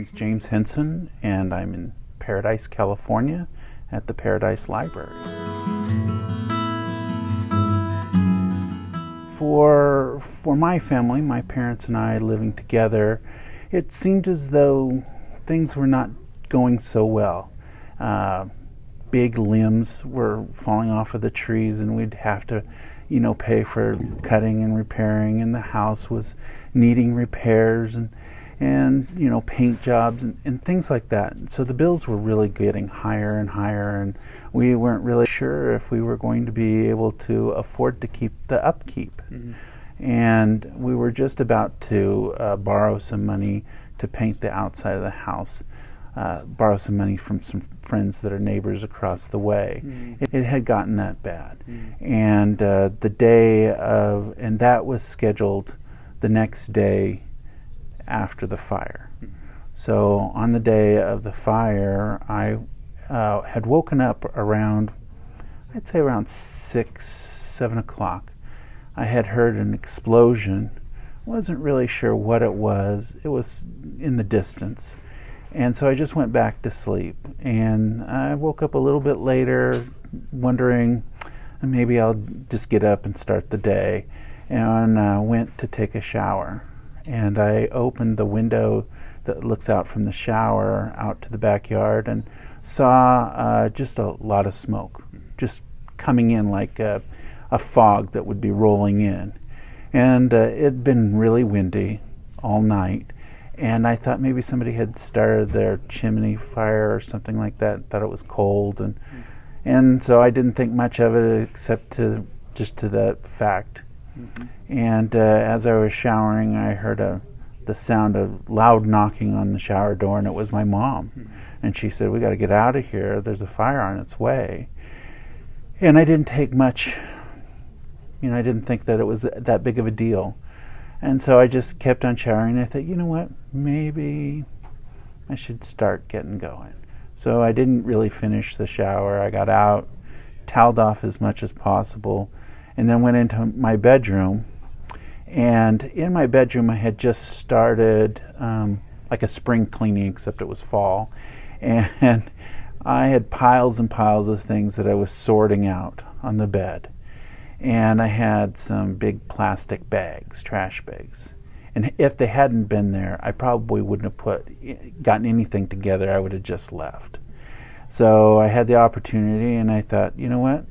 name's James Hensen, and I'm in Paradise, California at the Paradise Library. For my family, my parents and I living together, it seemed as though things were not going so well. Big limbs were falling off of the trees, and we'd have to, pay for cutting and repairing, and the house was needing repairs and paint jobs and things like that. So the bills were really getting higher and higher, and we weren't really sure if we were going to be able to afford to keep the upkeep. Mm-hmm. And we were just about to borrow some money to paint the outside of the house, borrow some money from some friends that are neighbors across the way. Mm-hmm. It had gotten that bad. Mm-hmm. And and that was scheduled the next day after the fire. Mm-hmm. So on the day of the fire, I had woken up around 6, 7 o'clock. I had heard an explosion. Wasn't really sure what it was. It was in the distance. And so I just went back to sleep. And I woke up a little bit later wondering maybe I'll just get up and start the day. And went to take a shower. And I opened the window that looks out from the shower out to the backyard and saw just a lot of smoke, just coming in like a fog that would be rolling in. And it'd been really windy all night, and I thought maybe somebody had started their chimney fire or something like that, thought it was cold, and so I didn't think much of it except to that fact. Mm-hmm. And as I was showering, I heard the sound of loud knocking on the shower door, and it was my mom. Mm-hmm. And she said, "We got to get out of here. There's a fire on its way." And I didn't take much. I didn't think that it was that big of a deal. And so I just kept on showering. I thought, you know what? Maybe I should start getting going. So I didn't really finish the shower. I got out, toweled off as much as possible, and then went into my bedroom. And in my bedroom, I had just started like a spring cleaning, except it was fall. And I had piles and piles of things that I was sorting out on the bed. And I had some big plastic bags, trash bags. And if they hadn't been there, I probably wouldn't have gotten anything together. I would have just left. So I had the opportunity, and I thought, you know what?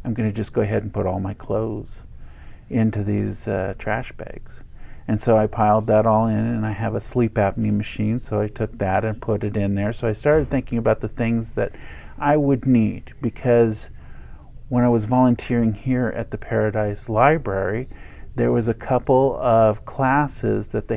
I'm going to just go ahead and put all my clothes into these trash bags. And so I piled that all in, and I have a sleep apnea machine, so I took that and put it in there. So I started thinking about the things that I would need, because when I was volunteering here at the Paradise Library, there was a couple of classes that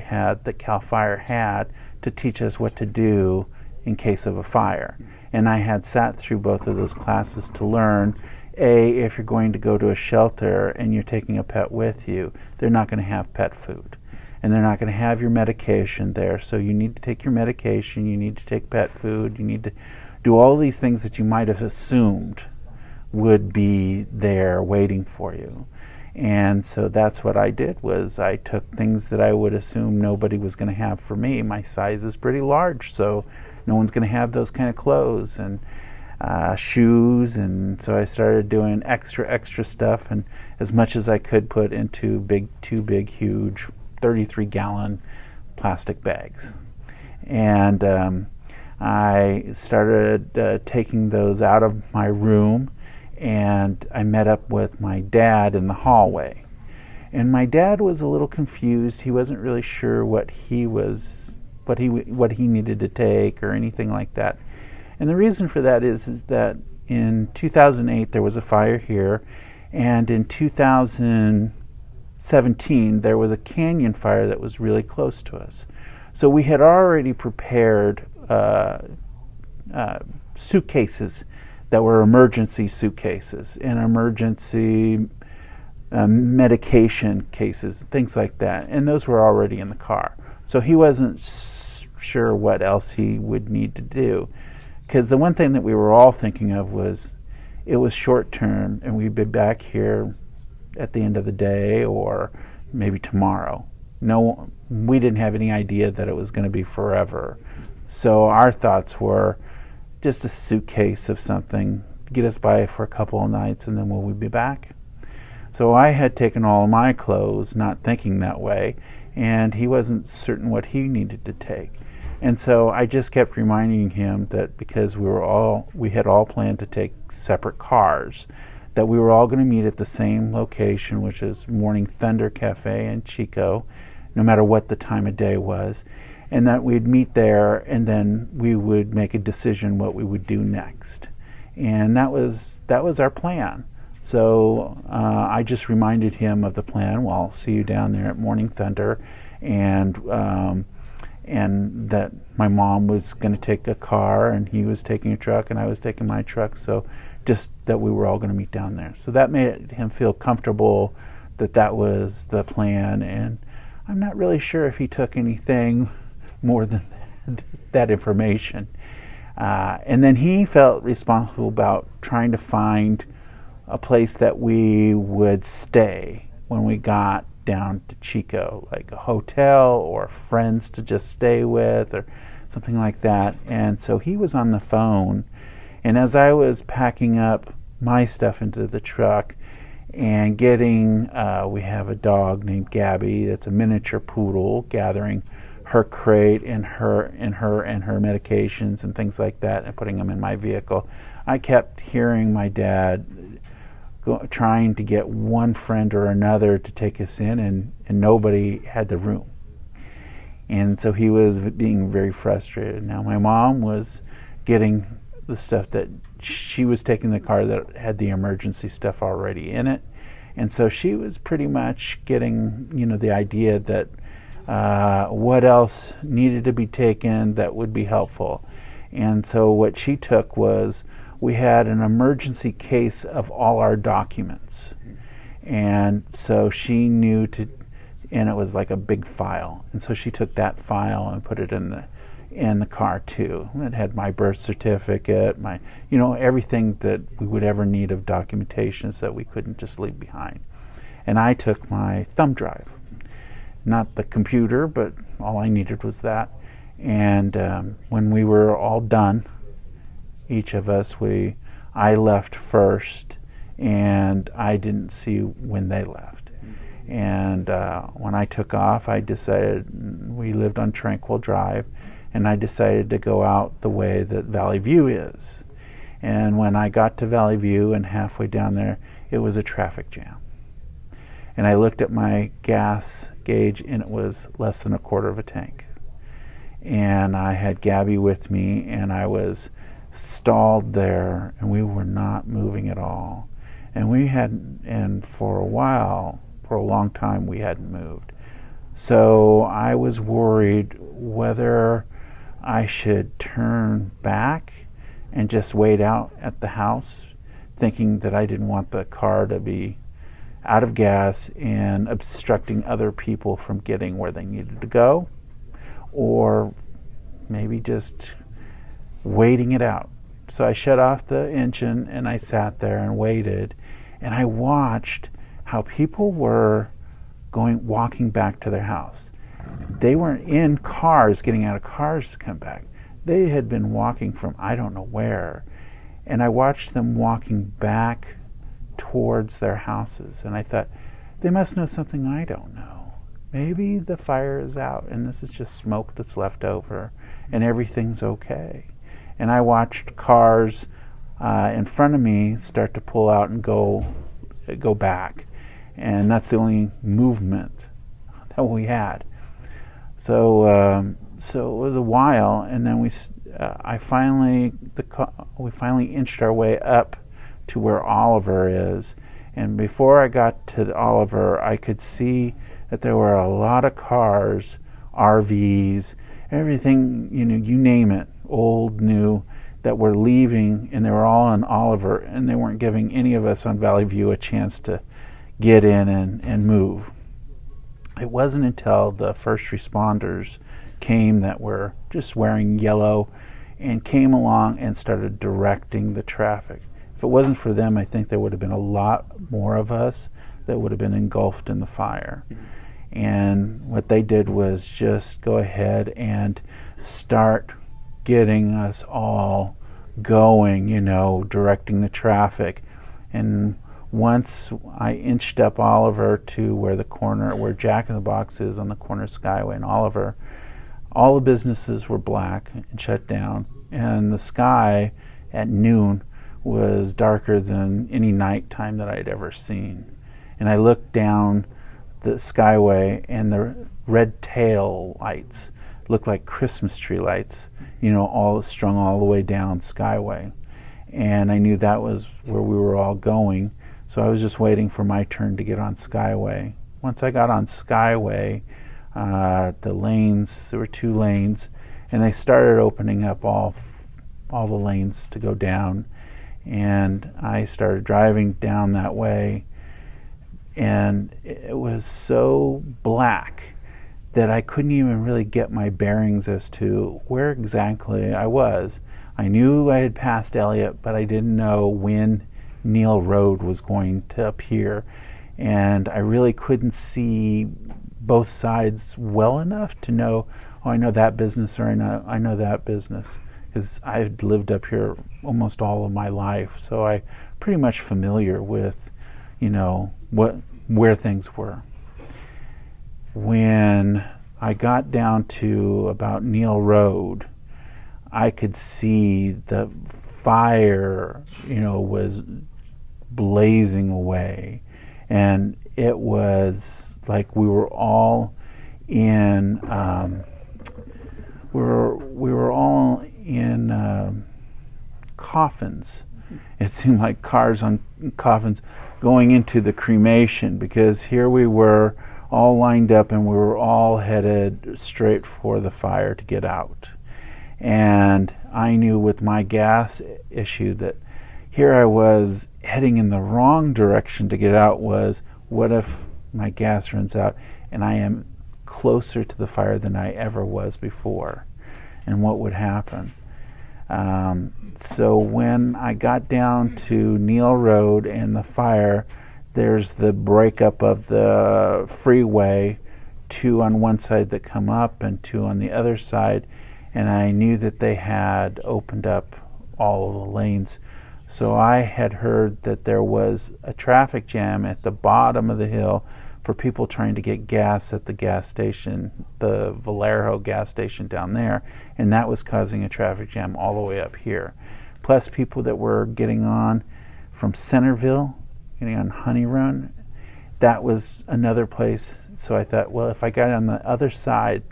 CAL FIRE had to teach us what to do in case of a fire. And I had sat through both of those classes to learn, if you're going to go to a shelter and you're taking a pet with you, they're not going to have pet food. And they're not going to have your medication there. So you need to take your medication, you need to take pet food, you need to do all these things that you might have assumed would be there waiting for you. And so that's what I did, was I took things that I would assume nobody was going to have for me. My size is pretty large, so no one's going to have those kind of clothes and shoes. And so I started doing extra stuff, and as much as I could put into two big, huge 33-gallon plastic bags. And I started taking those out of my room, and I met up with my dad in the hallway. And my dad was a little confused. He wasn't really sure what he needed to take or anything like that. And the reason for that is that in 2008 there was a fire here, and in 2017 there was a canyon fire that was really close to us. So we had already prepared suitcases that were emergency suitcases and emergency medication cases, things like that. And those were already in the car. So he wasn't sure what else he would need to do. Because the one thing that we were all thinking of was it was short term, and we'd be back here at the end of the day or maybe tomorrow. we didn't have any idea that it was going to be forever. So our thoughts were just a suitcase of something, get us by for a couple of nights, and then will we be back? So I had taken all my clothes, not thinking that way, and he wasn't certain what he needed to take. And so I just kept reminding him that because we had all planned to take separate cars, that we were all going to meet at the same location, which is Morning Thunder Cafe in Chico, no matter what the time of day was, and that we'd meet there, and then we would make a decision what we would do next. And that was our plan. So I just reminded him of the plan. Well, I'll see you down there at Morning Thunder, and that my mom was going to take a car, and he was taking a truck, and I was taking my truck. So just that we were all going to meet down there. So that made him feel comfortable that was the plan. And I'm not really sure if he took anything more than that information. And then he felt responsible about trying to find a place that we would stay when we got down to Chico, like a hotel or friends to just stay with or something like that. And so he was on the phone, and as I was packing up my stuff into the truck and getting, we have a dog named Gabby that's a miniature poodle, gathering her crate and her medications and things like that and putting them in my vehicle, I kept hearing my dad trying to get one friend or another to take us in, and nobody had the room. And so he was being very frustrated. Now my mom was getting the stuff that she was taking the car that had the emergency stuff already in it, and so she was pretty much getting the idea that what else needed to be taken that would be helpful. And so what she took was, we had an emergency case of all our documents, and so she knew and it was like a big file, and so she took that file and put it in the car too. It had my birth certificate, my everything that we would ever need of documentation so that we couldn't just leave behind. And I took my thumb drive, not the computer, but all I needed was that. And when we were all done, each of us, I left first, and I didn't see when they left. And when I took off, I decided, we lived on Tranquil Drive, and I decided to go out the way that Valley View is. And when I got to Valley View and halfway down there, it was a traffic jam. And I looked at my gas gauge, and it was less than a quarter of a tank. And I had Gabby with me, and I was stalled there, and we were not moving at all. And for a long time, we hadn't moved. So I was worried whether I should turn back and just wait out at the house, thinking that I didn't want the car to be out of gas and obstructing other people from getting where they needed to go, or maybe just waiting it out. So I shut off the engine, and I sat there and waited, and I watched how people were walking back to their house. They weren't in cars, getting out of cars to come back. They had been walking from I don't know where, and I watched them walking back towards their houses, and I thought, they must know something I don't know. Maybe the fire is out, and this is just smoke that's left over, and everything's okay. And I watched cars in front of me start to pull out and go back, and that's the only movement that we had. So it was a while, and then we finally inched our way up to where Oliver is. And before I got to Oliver, I could see that there were a lot of cars, RVs, everything, you name it, old, new, that were leaving, and they were all on Oliver, and they weren't giving any of us on Valley View a chance to get in and move. It wasn't until the first responders came that were just wearing yellow and came along and started directing the traffic. If it wasn't for them, I think there would have been a lot more of us that would have been engulfed in the fire. And what they did was just go ahead and start getting us all going, directing the traffic. And once I inched up Oliver to where Jack in the Box is on the corner of Skyway and Oliver, all the businesses were black and shut down, and the sky at noon was darker than any nighttime that I'd ever seen. And I looked down the Skyway, and the red tail lights looked like Christmas tree lights, all strung all the way down Skyway. And I knew that was where we were all going, so I was just waiting for my turn to get on Skyway. Once I got on Skyway, the lanes, there were 2 lanes, and they started opening up all the lanes to go down. And I started driving down that way, and it was so black that I couldn't even really get my bearings as to where exactly I was. I knew I had passed Elliott, but I didn't know when Neal Road was going to appear. And I really couldn't see both sides well enough to know, I know that business, or I know that business, because I've lived up here almost all of my life, so I'm pretty much familiar with, where things were. When I got down to about Neal Road, I could see the fire, was blazing away, and it was like we were all in we were all in coffins. It seemed like cars on coffins going into the cremation, because here we were all lined up and we were all headed straight for the fire to get out. And I knew with my gas issue that here I was heading in the wrong direction to get out. What if my gas runs out and I am closer to the fire than I ever was before? And what would happen? So when I got down to Neal Road and the fire, there's the breakup of the freeway, 2 on one side that come up and 2 on the other side, and I knew that they had opened up all of the lanes. So I had heard that there was a traffic jam at the bottom of the hill for people trying to get gas at the gas station, the Vallejo gas station down there, and that was causing a traffic jam all the way up here. Plus people that were getting on from Centerville, getting on Honey Run, that was another place. So I thought, well, if I got on the other side,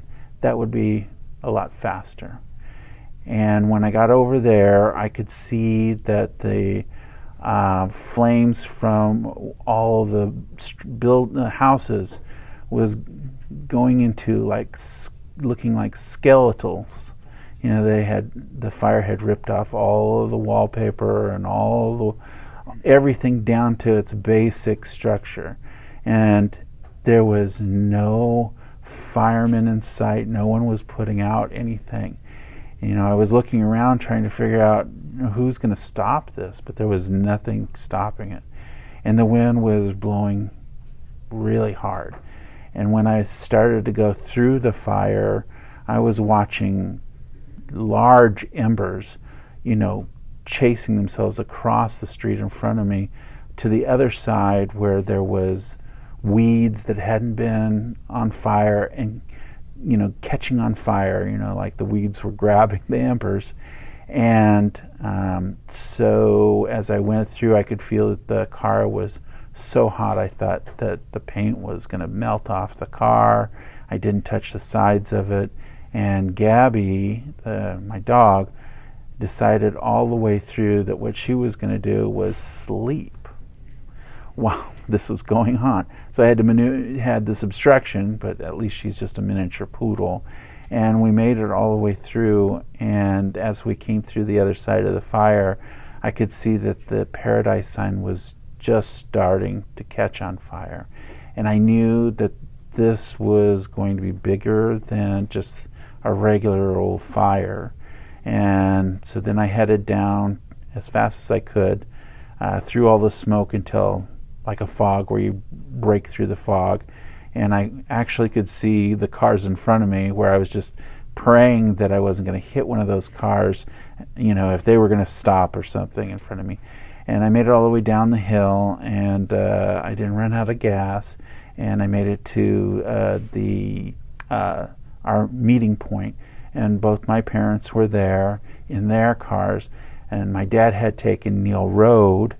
that would be a lot faster. And when I got over there, I could see that the flames from all of the houses was going into looking like skeletals. The fire had ripped off all of the wallpaper and everything down to its basic structure. And there was no firemen in sight. No one was putting out anything. I was looking around trying to figure out who's going to stop this, but there was nothing stopping it. And the wind was blowing really hard. And when I started to go through the fire, I was watching large embers, chasing themselves across the street in front of me to the other side where there was weeds that hadn't been on fire and catching on fire, like the weeds were grabbing the embers. And so as I went through, I could feel that the car was so hot, I thought that the paint was going to melt off the car. I didn't touch the sides of it. And Gabby, my dog, decided all the way through that what she was going to do was sleep while this was going on. So I had this obstruction, but at least she's just a miniature poodle. And we made it all the way through, and as we came through the other side of the fire, I could see that the Paradise sign was just starting to catch on fire. And I knew that this was going to be bigger than just a regular old fire. And so then I headed down as fast as I could through all the smoke until like a fog where you break through the fog. and I actually could see the cars in front of me, where I was just praying that I wasn't going to hit one of those cars, if they were going to stop or something in front of me. And I made it all the way down the hill, and I didn't run out of gas, and I made it to our meeting point, and both my parents were there in their cars, and my dad had taken Neal Road,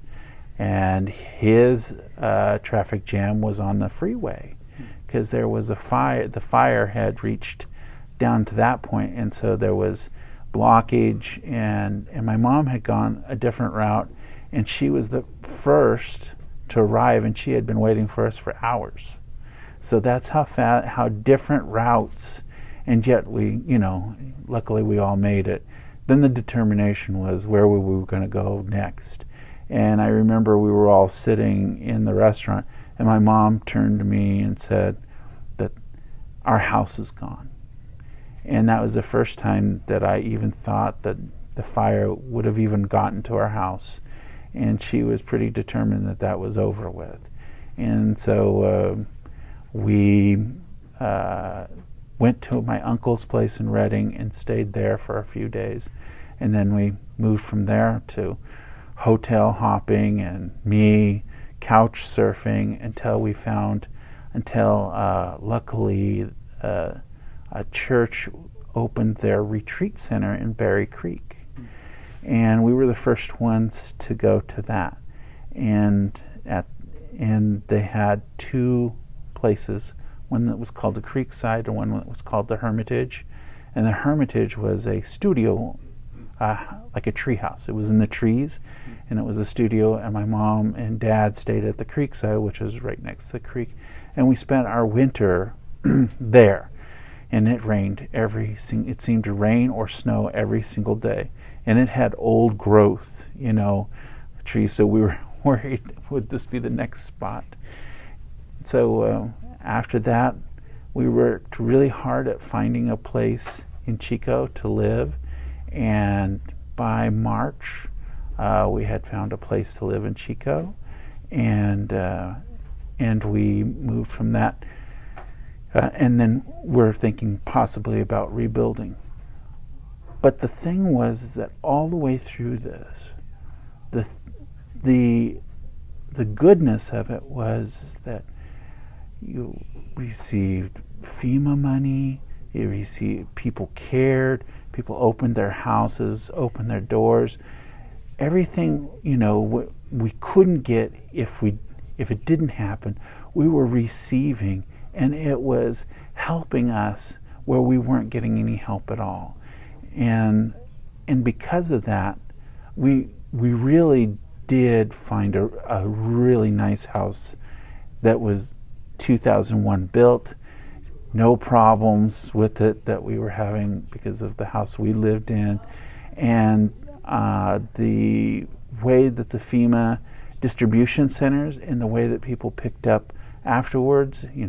and his traffic jam was on the freeway because there was a fire. The fire had reached down to that point, and so there was blockage, and my mom had gone a different route, and she was the first to arrive, and she had been waiting for us for hours. So that's how different routes, and yet we, luckily we all made it. Then the determination was where we were going to go next. And I remember we were all sitting in the restaurant, and my mom turned to me and said that our house is gone. And that was the first time that I even thought that the fire would have even gotten to our house. And she was pretty determined that that was over with. And so we went to my uncle's place in Reading and stayed there for a few days. And then we moved from there to hotel hopping and me couch surfing until luckily a church opened their retreat center in Berry Creek. And we were the first ones to go to that. And they had two places, one that was called the Creekside and one that was called the Hermitage. And the Hermitage was a studio, like a tree house. It was in the trees, and it was a studio, and my mom and dad stayed at the Creekside, which was right next to the creek. And we spent our winter there. And it rained it seemed to rain or snow every single day. And it had old growth, trees, so we were worried, would this be the next spot? So after that, we worked really hard at finding a place in Chico to live, and by March, we had found a place to live in Chico, and we moved from that. And then we're thinking possibly about rebuilding. But the thing was that all the way through this, the goodness of it was that you received FEMA money, you received, people cared, people opened their houses, opened their doors. Everything, we couldn't get if it didn't happen, we were receiving. And it was helping us where we weren't getting any help at all. And because of that, we really did find a really nice house that was 2001 built. No problems with it that we were having because of the house we lived in. And the way that the FEMA distribution centers and the way that people picked up afterwards, you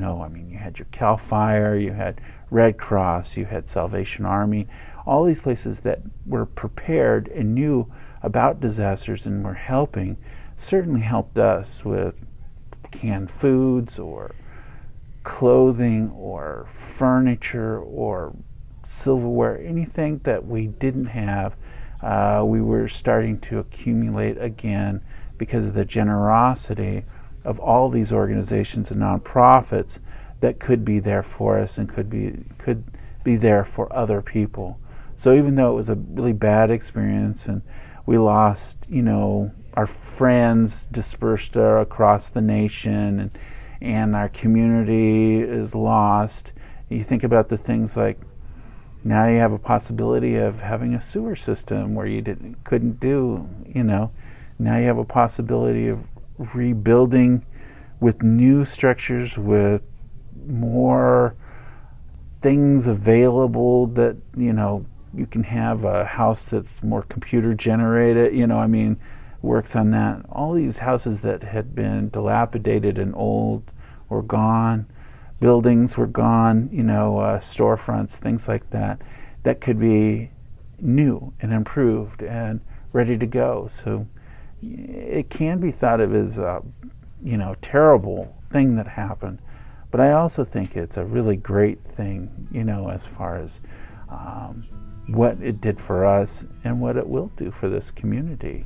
had your CAL FIRE, you had Red Cross, you had Salvation Army, all these places that were prepared and knew about disasters and were helping, certainly helped us with canned foods or clothing or furniture or silverware, anything that we didn't have. We were starting to accumulate again because of the generosity of all these organizations and nonprofits that could be there for us and could be there for other people. So even though it was a really bad experience and we lost, our friends dispersed across the nation and our community is lost, you think about the things like now you have a possibility of having a sewer system where you couldn't do, now you have a possibility of rebuilding with new structures, with more things available that, you can have a house that's more computer generated, works on that. All these houses that had been dilapidated and old were gone. Buildings were gone, storefronts, things like that could be new and improved and ready to go. So it can be thought of as a terrible thing that happened, But I also think it's a really great thing, as far as what it did for us and what it will do for this community.